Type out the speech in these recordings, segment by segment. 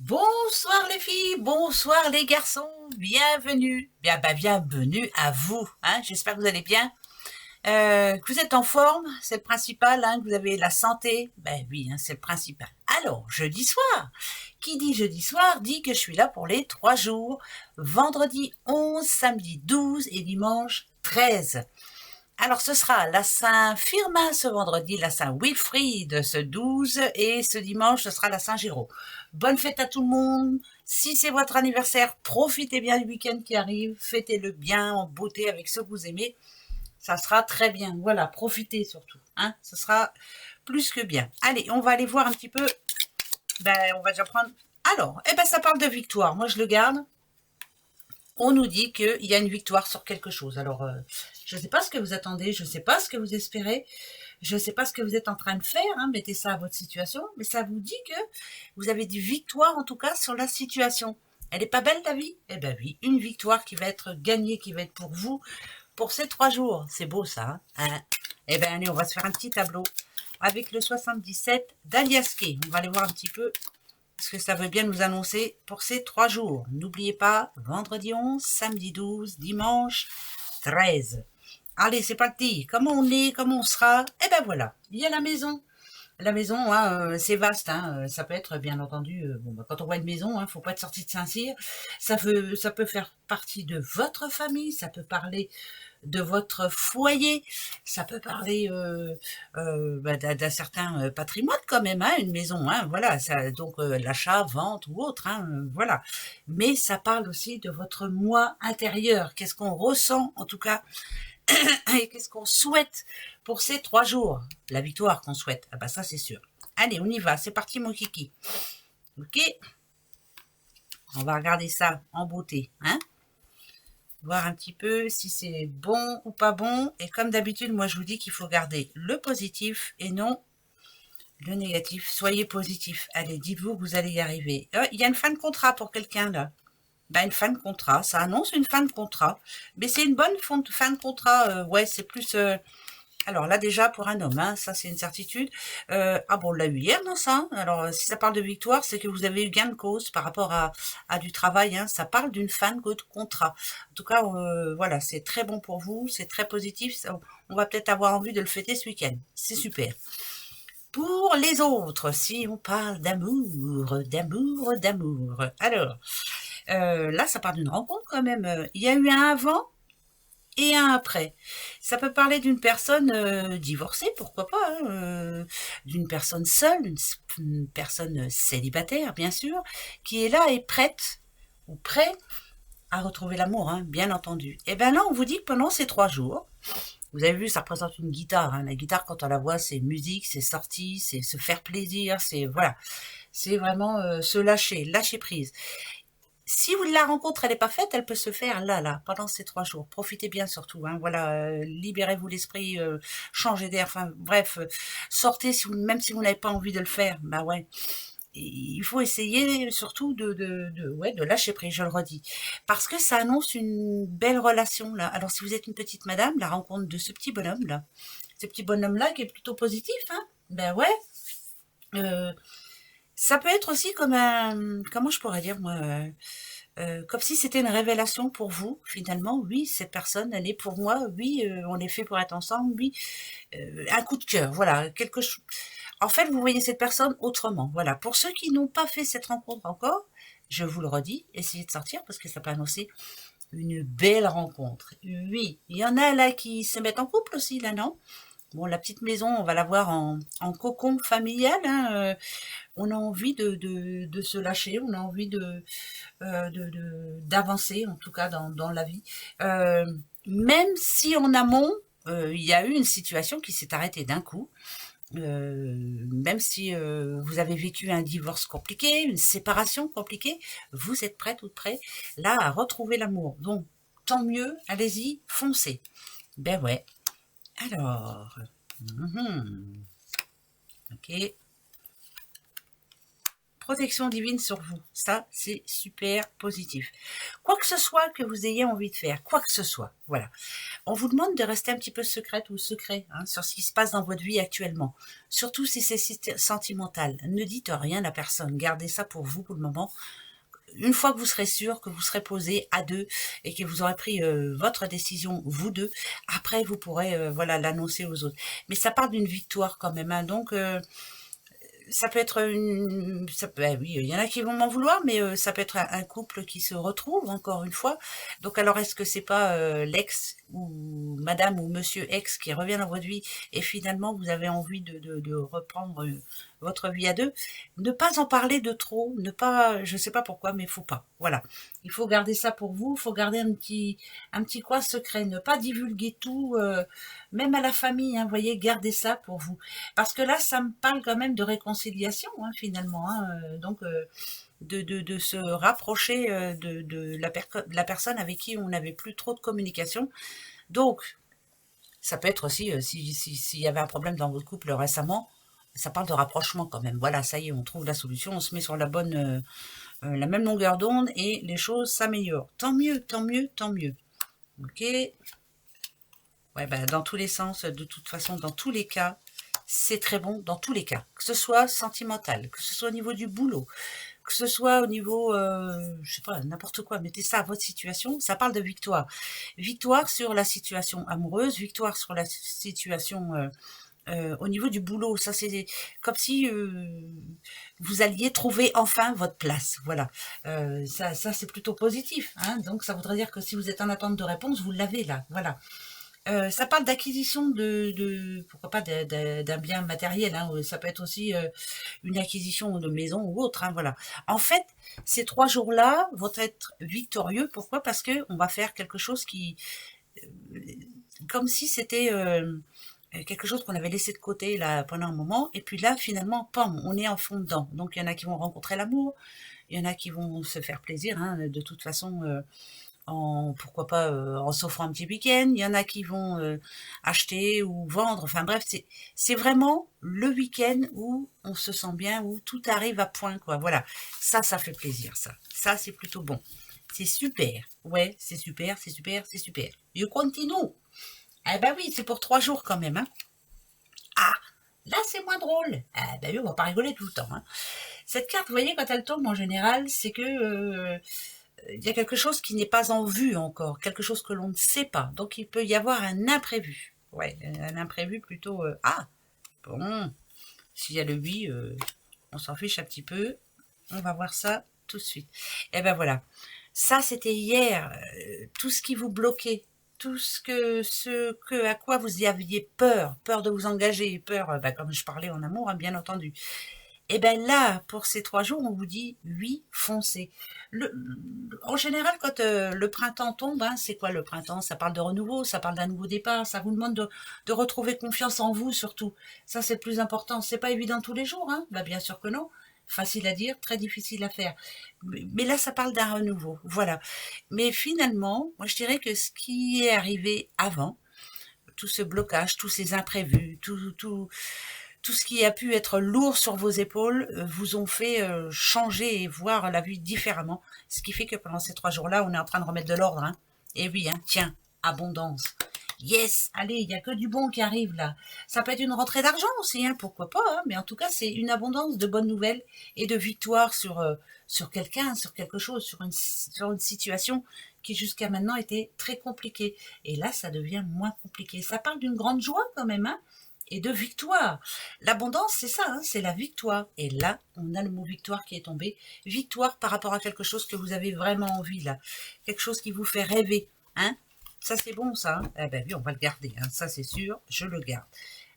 Bonsoir les filles, bonsoir les garçons, bienvenue. Bienvenue à vous. J'espère que vous allez bien, que vous êtes en forme, c'est le principal, que vous avez la santé. Ben oui, c'est le principal. Alors, jeudi soir. Qui dit jeudi soir dit que je suis là pour les 3 jours. Vendredi 11, samedi 12 et dimanche 13. Alors, ce sera la Saint-Firmin ce vendredi, la Saint-Wilfrid ce 12 et ce dimanche, ce sera la Saint-Géraud. Bonne fête à tout le monde. Si c'est votre anniversaire, profitez bien du week-end qui arrive. Fêtez-le bien en beauté avec ceux que vous aimez. Ça sera très bien. Voilà, profitez surtout. Ce sera plus que bien. Allez, on va aller voir un petit peu. On va déjà prendre... Alors, ça parle de victoire. Moi, je le garde. On nous dit qu'il y a une victoire sur quelque chose. Alors, je ne sais pas ce que vous attendez, je ne sais pas ce que vous espérez, je ne sais pas ce que vous êtes en train de faire, mettez ça à votre situation, mais ça vous dit que vous avez des victoires en tout cas sur la situation. Elle n'est pas belle ta vie? Eh bien oui, une victoire qui va être gagnée, qui va être pour vous, pour ces 3 jours. C'est beau ça. Eh bien allez, on va se faire un petit tableau avec le 77 d'Aliaské. On va aller voir un petit peu ce que ça veut bien nous annoncer pour ces 3 jours. N'oubliez pas, vendredi 11, samedi 12, dimanche 13. Allez, c'est parti. Comment on est, comment on sera? Eh ben voilà, il y a la maison. La maison, c'est vaste. Ça peut être, bien entendu, quand on voit une maison, faut pas être sorti de Saint-Cyr. Ça peut faire partie de votre famille, ça peut parler de votre foyer, ça peut parler d'un certain patrimoine quand même, une maison, voilà, ça, donc l'achat, vente ou autre, voilà. Mais ça parle aussi de votre moi intérieur, qu'est-ce qu'on ressent en tout cas, et qu'est-ce qu'on souhaite pour ces 3 jours. La victoire qu'on souhaite, ça c'est sûr. Allez, on y va, c'est parti mon kiki. Ok, on va regarder ça en beauté, voir un petit peu si c'est bon ou pas bon. Et comme d'habitude, moi je vous dis qu'il faut garder le positif et non le négatif. Soyez positif. Allez, dites-vous que vous allez y arriver. Il y a une fin de contrat pour quelqu'un là. Une fin de contrat, ça annonce une fin de contrat. Mais c'est une bonne fin de contrat. Ouais, c'est plus... Alors là déjà pour un homme, ça c'est une certitude. On l'a eu hier dans ça. Alors si ça parle de victoire, c'est que vous avez eu gain de cause par rapport à du travail. Ça parle d'une fin de contrat. En tout cas, voilà, c'est très bon pour vous, c'est très positif. On va peut-être avoir envie de le fêter ce week-end. C'est super. Pour les autres, si on parle d'amour, d'amour, d'amour. Alors, là, ça parle d'une rencontre quand même. Il y a eu un avant et un après. Ça peut parler d'une personne divorcée, pourquoi pas, d'une personne seule, une personne célibataire, bien sûr, qui est là et prête ou prêt à retrouver l'amour, bien entendu. Et bien là, on vous dit que pendant ces 3 jours, vous avez vu, ça représente une guitare. La guitare, quand on la voit, c'est musique, c'est sortie, c'est se faire plaisir, c'est voilà, c'est vraiment se lâcher, lâcher prise. Si la rencontre elle n'est pas faite, elle peut se faire là, pendant ces 3 jours. Profitez bien surtout, voilà, libérez-vous l'esprit, changez d'air, enfin bref, sortez même si vous n'avez pas envie de le faire, ouais. Et il faut essayer surtout de lâcher prise, je le redis, parce que ça annonce une belle relation là. Alors si vous êtes une petite madame, la rencontre de ce petit bonhomme là, qui est plutôt positif, ouais. Euh, Ça peut être aussi comme un, comment je pourrais dire moi, comme si c'était une révélation pour vous, finalement. Oui, cette personne, elle est pour moi. Oui, on est fait pour être ensemble. Oui, un coup de cœur. Voilà, quelque chose. En fait, vous voyez cette personne autrement. Voilà. Pour ceux qui n'ont pas fait cette rencontre encore, je vous le redis, essayez de sortir parce que ça peut annoncer une belle rencontre. Oui, il y en a là qui se mettent en couple aussi, là, non? Bon, la petite maison, on va la voir en cocon familial. On a envie de se lâcher, on a envie d'avancer, en tout cas dans la vie. Euh, Même si en amont, il y a eu une situation qui s'est arrêtée d'un coup, même si vous avez vécu un divorce compliqué, une séparation compliquée, vous êtes prêt ou prêt là à retrouver l'amour. Donc, tant mieux, allez-y, foncez. Ben ouais. Alors, ok. protection divine sur vous. Ça, c'est super positif. Quoi que ce soit que vous ayez envie de faire, quoi que ce soit, voilà. On vous demande de rester un petit peu secrète ou secret hein, sur ce qui se passe dans votre vie actuellement. Surtout si c'est sentimental. Ne dites rien à personne. Gardez ça pour vous pour le moment. Une fois que vous serez sûr, que vous serez posé à deux et que vous aurez pris votre décision, vous deux, après vous pourrez voilà l'annoncer aux autres. Mais ça part d'une victoire quand même. Hein, donc ça peut être une... oui, il y en a qui vont m'en vouloir, mais ça peut être un couple qui se retrouve, encore une fois. Donc alors, est-ce que c'est pas l'ex ou madame ou monsieur ex qui revient dans votre vie et finalement, vous avez envie de reprendre votre vie à deux? Ne pas en parler de trop, ne pas... Je sais pas pourquoi, mais il faut pas. Voilà. Il faut garder ça pour vous, il faut garder un petit coin secret, ne pas divulguer tout, même à la famille, hein, voyez, gardez ça pour vous. Parce que là, ça me parle quand même de réconciliation, hein, finalement. Hein, donc, de se rapprocher de la personne avec qui on n'avait plus trop de communication. Donc, ça peut être aussi, s'il y avait un problème dans votre couple récemment, ça parle de rapprochement quand même. Voilà, ça y est, on trouve la solution, on se met sur la bonne, la même longueur d'onde et les choses s'améliorent. Tant mieux, tant mieux, tant mieux. Ok. Ouais, ben, dans tous les sens, de toute façon, dans tous les cas, c'est très bon dans tous les cas. Que ce soit sentimental, que ce soit au niveau du boulot, que ce soit au niveau, je sais pas, n'importe quoi, mettez ça à votre situation, ça parle de victoire. Victoire sur la situation amoureuse, victoire sur la situation au niveau du boulot. Ça, c'est comme si vous alliez trouver enfin votre place. Voilà. Ça c'est plutôt positif. Hein, donc, ça voudrait dire que si vous êtes en attente de réponse, vous l'avez là. Voilà. Ça parle d'acquisition pourquoi pas d'un bien matériel, hein, ça peut être aussi une acquisition de maison ou autre, hein, voilà. En fait, ces 3 jours-là vont être victorieux. Pourquoi? Parce que on va faire quelque chose qui, comme si c'était quelque chose qu'on avait laissé de côté là pendant un moment, et puis là finalement, pam, on est en fond dedans. Donc il y en a qui vont rencontrer l'amour, il y en a qui vont se faire plaisir, hein, de toute façon. Pourquoi pas en s'offrant un petit week-end, il y en a qui vont acheter ou vendre, enfin bref, c'est vraiment le week-end où on se sent bien, où tout arrive à point, quoi, voilà, ça fait plaisir, ça c'est plutôt bon, c'est super, ouais, c'est super, c'est super, c'est super, je continue, eh ben oui, c'est pour 3 jours quand même, hein. Ah, là c'est moins drôle, ah ben oui, on va pas rigoler tout le temps, hein. Cette carte, vous voyez, quand elle tombe en général, c'est que il y a quelque chose qui n'est pas en vue encore, quelque chose que l'on ne sait pas. Donc, il peut y avoir un imprévu. Ouais, un imprévu plutôt... ah, bon, s'il y a le oui, on s'en fiche un petit peu. On va voir ça tout de suite. Et ben voilà. Ça, c'était hier. Tout ce qui vous bloquait, tout à quoi vous y aviez peur, peur de vous engager, peur, comme je parlais en amour, hein, bien entendu. Et bien là, pour ces 3 jours, on vous dit oui, foncez. En général, quand le printemps tombe, hein, c'est quoi le printemps? Ça parle de renouveau, ça parle d'un nouveau départ, ça vous demande de retrouver confiance en vous surtout. Ça, c'est le plus important. C'est pas évident tous les jours, hein? Bah, bien sûr que non. Facile à dire, très difficile à faire. Mais là, ça parle d'un renouveau. Voilà. Mais finalement, moi, je dirais que ce qui est arrivé avant, tout ce blocage, tous ces imprévus, tout ce qui a pu être lourd sur vos épaules vous ont fait changer et voir la vie différemment. Ce qui fait que pendant ces 3 jours-là, on est en train de remettre de l'ordre. Hein. Et oui, hein, tiens, abondance. Yes, allez, il n'y a que du bon qui arrive là. Ça peut être une rentrée d'argent aussi, hein, pourquoi pas, hein, mais en tout cas, c'est une abondance de bonnes nouvelles et de victoires sur quelqu'un, sur quelque chose, sur une situation qui jusqu'à maintenant était très compliquée. Et là, ça devient moins compliqué. Ça parle d'une grande joie quand même, hein, et de victoire. L'abondance, c'est ça, hein, c'est la victoire. Et là, on a le mot victoire qui est tombé. Victoire par rapport à quelque chose que vous avez vraiment envie, là. Quelque chose qui vous fait rêver, hein. Ça, c'est bon, ça. Hein. Eh ben oui, on va le garder, hein. Ça, c'est sûr, je le garde.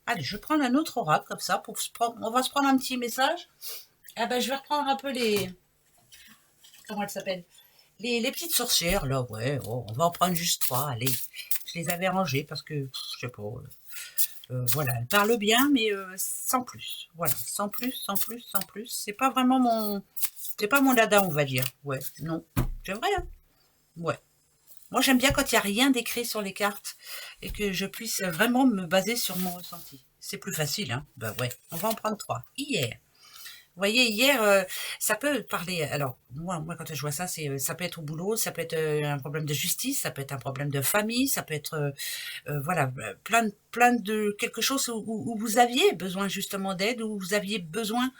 Allez, je vais prendre un autre oracle, comme ça, on va se prendre un petit message. Eh ben, je vais reprendre un peu comment elles s'appellent? Les petites sorcières, là, ouais, oh, on va en prendre juste 3, allez. Je les avais rangées parce que, je sais pas... voilà, elle parle bien, mais sans plus. Voilà, sans plus, sans plus, sans plus. C'est pas vraiment c'est pas mon dada, on va dire. Ouais, non, c'est vrai. Hein, ouais. Moi, j'aime bien quand il n'y a rien d'écrit sur les cartes et que je puisse vraiment me baser sur mon ressenti. C'est plus facile, hein. Bah ouais, on va en prendre 3. Hier, voyez, hier, ça peut parler. Alors, moi, quand je vois ça, ça peut être au boulot, ça peut être un problème de justice, ça peut être un problème de famille, ça peut être, voilà, plein de quelque chose où vous aviez besoin justement d'aide, où vous aviez besoin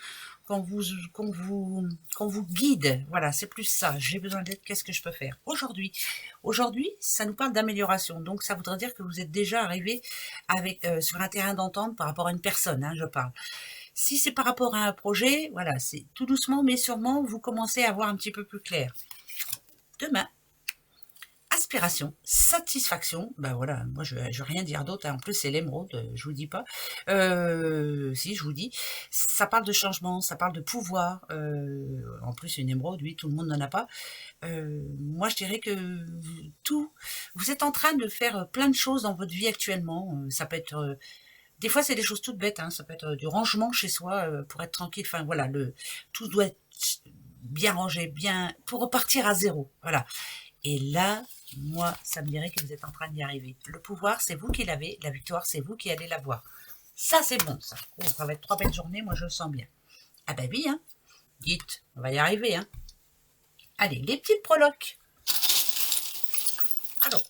qu'on vous, qu'on vous, qu'on vous guide. Voilà, c'est plus ça. J'ai besoin d'aide. Qu'est-ce que je peux faire aujourd'hui, ça nous parle d'amélioration. Donc, ça voudrait dire que vous êtes déjà arrivé avec sur un terrain d'entente par rapport à une personne. Hein, je parle. Si c'est par rapport à un projet, voilà, c'est tout doucement, mais sûrement, vous commencez à voir un petit peu plus clair. Demain, aspiration, satisfaction, ben voilà, moi je veux rien dire d'autre, hein. En plus c'est l'émeraude, je vous dis pas, si je vous dis, ça parle de changement, ça parle de pouvoir, en plus une émeraude, oui, tout le monde n'en a pas, moi je dirais que vous êtes en train de faire plein de choses dans votre vie actuellement, ça peut être, des fois c'est des choses toutes bêtes, hein, ça peut être du rangement chez soi pour être tranquille, enfin voilà, tout doit être bien rangé, bien, pour repartir à zéro, voilà. Et là, moi, ça me dirait que vous êtes en train d'y arriver. Le pouvoir, c'est vous qui l'avez. La victoire, c'est vous qui allez l'avoir. Ça, c'est bon, ça. Oh, ça va être 3 belles journées, moi, je le sens bien. Ah ben oui, hein. Dites, on va y arriver, hein. Allez, les petites proloques. Alors,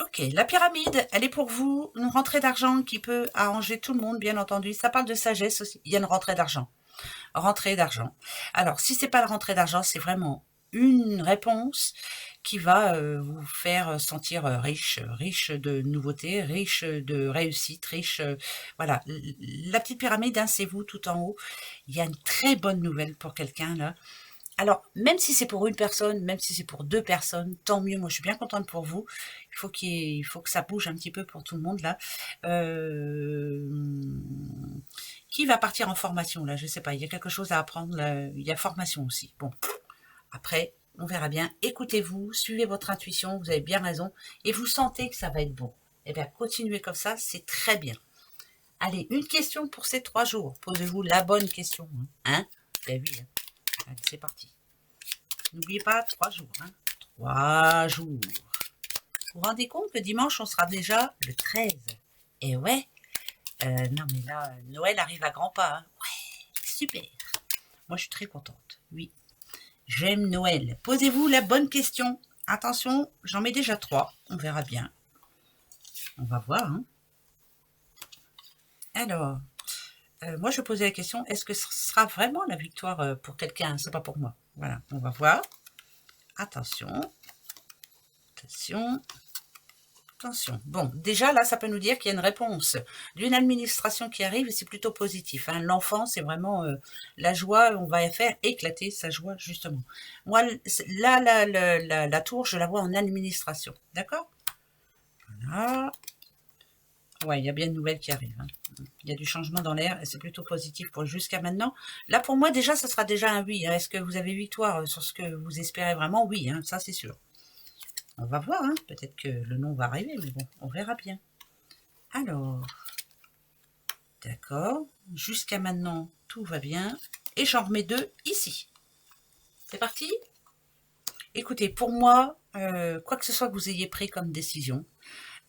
ok, la pyramide, elle est pour vous. Une rentrée d'argent qui peut arranger tout le monde, bien entendu. Ça parle de sagesse aussi. Il y a une rentrée d'argent. Rentrée d'argent. Alors, si c'est pas la rentrée d'argent, c'est vraiment une réponse qui va vous faire sentir riche, riche de nouveautés, riche de réussite, riche, voilà. La petite pyramide, hein, c'est vous tout en haut. Il y a une très bonne nouvelle pour quelqu'un là. Alors, même si c'est pour une personne, même si c'est pour 2 personnes, tant mieux. Moi, je suis bien contente pour vous. Il faut que ça bouge un petit peu pour tout le monde là. Qui va partir en formation là? Je sais pas. Il y a quelque chose à apprendre. Là. Il y a formation aussi. Bon, après, on verra bien. Écoutez-vous, suivez votre intuition. Vous avez bien raison, et vous sentez que ça va être bon. Eh bien, continuez comme ça. C'est très bien. Allez, une question pour ces 3 jours. Posez-vous la bonne question. Hein? Ben oui. Hein. Allez, c'est parti. N'oubliez pas, 3 jours. Hein. 3 jours. Vous vous rendez compte que dimanche, on sera déjà le 13. Et ouais, non mais là, Noël arrive à grands pas. Hein. Ouais, super. Moi, je suis très contente. Oui, j'aime Noël. Posez-vous la bonne question. Attention, j'en mets déjà 3. On verra bien. On va voir. Hein. Alors, moi, je posais la question, est-ce que ce sera vraiment la victoire pour quelqu'un? C'est pas pour moi. Voilà, on va voir. Attention. Attention. Attention. Bon, déjà, là, ça peut nous dire qu'il y a une réponse d'une administration qui arrive et c'est plutôt positif. Hein. L'enfant, c'est vraiment la joie, on va faire éclater sa joie, justement. Moi, là, la tour, je la vois en administration. D'accord? Voilà. Ouais, il y a bien une nouvelle qui arrive. Hein. Il y a du changement dans l'air et c'est plutôt positif pour jusqu'à maintenant. Là, pour moi, déjà, ça sera déjà un oui. Hein. Est-ce que vous avez victoire sur ce que vous espérez vraiment? Oui, hein, ça, c'est sûr. On va voir, hein. Peut-être que le nom va arriver, mais bon, on verra bien. Alors, d'accord, jusqu'à maintenant, tout va bien. Et j'en remets 2 ici. C'est parti? Écoutez, pour moi, quoi que ce soit que vous ayez pris comme décision,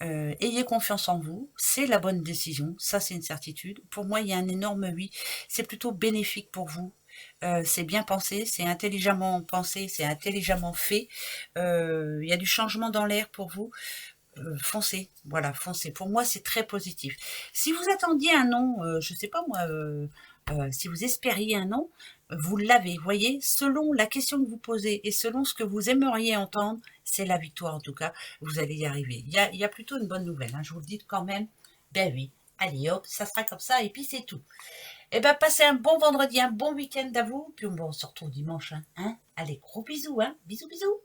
ayez confiance en vous, c'est la bonne décision, ça c'est une certitude. Pour moi, il y a un énorme oui, c'est plutôt bénéfique pour vous. C'est bien pensé, c'est intelligemment pensé, c'est intelligemment fait. Il y a du changement dans l'air pour vous. Foncez, voilà, foncez. Pour moi, c'est très positif. Si vous attendiez un nom, je sais pas moi, si vous espériez un nom, vous l'avez. Voyez, selon la question que vous posez et selon ce que vous aimeriez entendre, c'est la victoire en tout cas. Vous allez y arriver. Il y a plutôt une bonne nouvelle. Hein, je vous le dis quand même. Ben oui. Allez hop, ça sera comme ça et puis c'est tout. Eh ben, passez un bon vendredi, un bon week-end à vous. Puis bon, on se retrouve dimanche. Hein. Allez, gros bisous. Hein. Bisous, bisous.